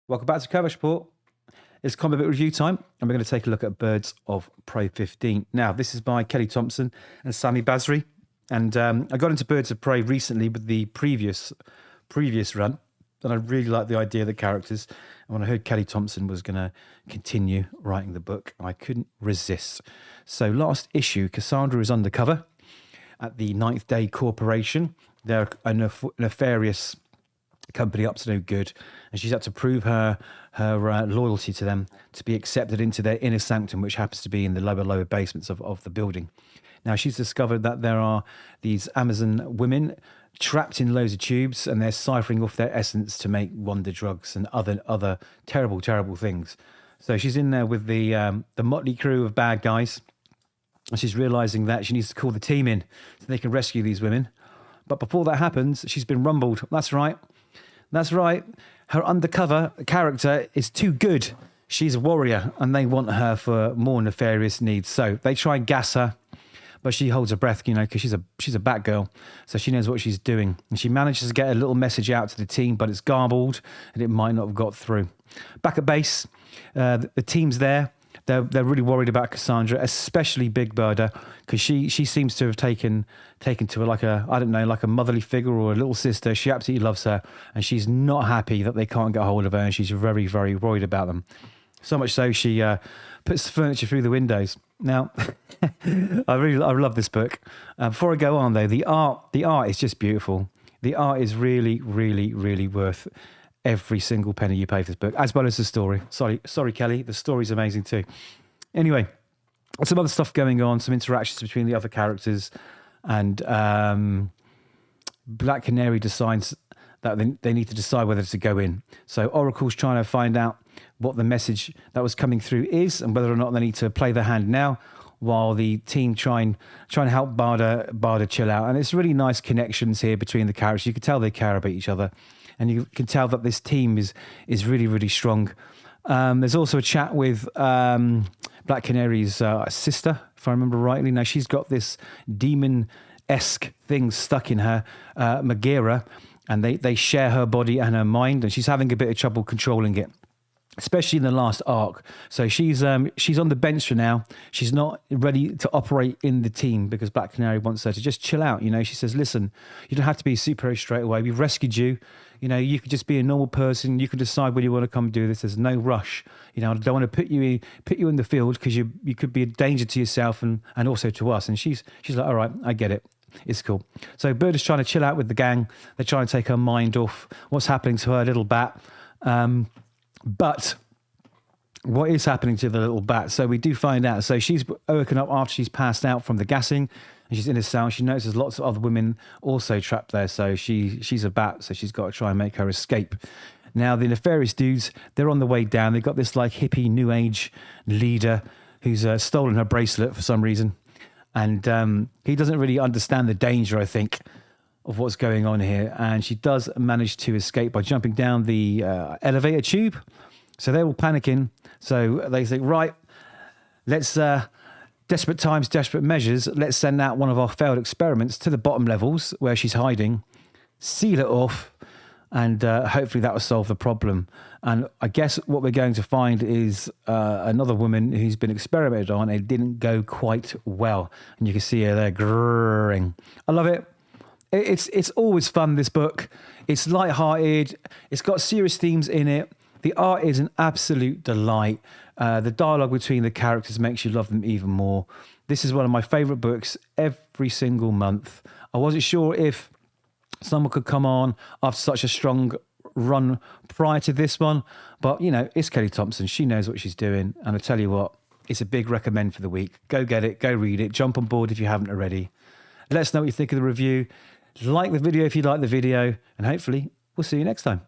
Welcome back to Coverage Report. It's comic book review time, and we're going to take a look at Birds of Prey 15. Now, this is by Kelly Thompson and Sami Basri. And I got into Birds of Prey recently with the previous run, and I really liked the idea of the characters. And when I heard Kelly Thompson was going to continue writing the book, I couldn't resist. So last issue, Cassandra is undercover at the Ninth Day Corporation. They're a nefarious company up to no good, and she's had to prove her loyalty to them to be accepted into their inner sanctum, which happens to be in the lower basements of the building. Now, she's discovered that there are these Amazon women trapped in loads of tubes, and they're ciphering off their essence to make wonder drugs and other terrible things. So she's in there with the motley crew of bad guys, and she's realizing that she needs to call the team in so they can rescue these women. But before that happens, she's been rumbled. That's right. Her undercover character is too good. She's a warrior, and they want her for more nefarious needs. So they try and gas her, but she holds her breath, because she's a batgirl, so she knows what she's doing. And she manages to get a little message out to the team, but it's garbled, and it might not have got through. Back at base, the team's there. They're really worried about Cassandra, especially Big Birder, because she seems to have taken to her like a motherly figure or a little sister. She absolutely loves her, and she's not happy that they can't get hold of her, and she's very, very worried about them. So much so she puts the furniture through the windows. Now, I love this book. Before I go on though, the art is just beautiful. The art is really, really, really worth every single penny you pay for this book, as well as the story. Sorry, Kelly. The story's amazing too. Anyway, some other stuff going on, some interactions between the other characters, and Black Canary decides that they need to decide whether to go in. So Oracle's trying to find out what the message that was coming through is, and whether or not they need to play their hand now, while the team try and help Barda chill out. And it's really nice connections here between the characters. You can tell they care about each other, and you can tell that this team is really, really strong. There's also a chat with Black Canary's sister, if I remember rightly. Now, she's got this demon-esque thing stuck in her, Magira, and they share her body and her mind, and she's having a bit of trouble controlling it, especially in the last arc. So she's on the bench for now. She's not ready to operate in the team because Black Canary wants her to just chill out. She says, listen, you don't have to be a superhero straight away. We've rescued you. You could just be a normal person. You can decide when you want to come do this. There's no rush. I don't want to put you in the field because you could be a danger to yourself and also to us. And she's like, all right, I get it. It's cool. So Bird is trying to chill out with the gang. They're trying to take her mind off what's happening to her little bat. But what is happening to the little bat? So we do find out. So she's woken up after she's passed out from the gassing, and she's in a cell. She notices lots of other women also trapped there. So she's a bat, so she's got to try and make her escape. Now, the nefarious dudes, they're on the way down. They've got this like hippie new age leader who's stolen her bracelet for some reason. And he doesn't really understand the danger, I think, of what's going on here. And she does manage to escape by jumping down the elevator tube. So they're all panicking. So they think, right, let's, desperate times, desperate measures. Let's send out one of our failed experiments to the bottom levels where she's hiding, seal it off, and hopefully that will solve the problem. And I guess what we're going to find is another woman who's been experimented on. It didn't go quite well. And you can see her there grrring. I love it. It's always fun, this book. It's lighthearted. It's got serious themes in it. The art is an absolute delight. The dialogue between the characters makes you love them even more. This is one of my favourite books every single month. I wasn't sure if someone could come on after such a strong run prior to this one, but it's Kelly Thompson. She knows what she's doing, and I tell you what, it's a big recommend for the week. Go get it, go read it, jump on board if you haven't already. Let us know what you think of the review. Like the video if you like the video, and hopefully we'll see you next time.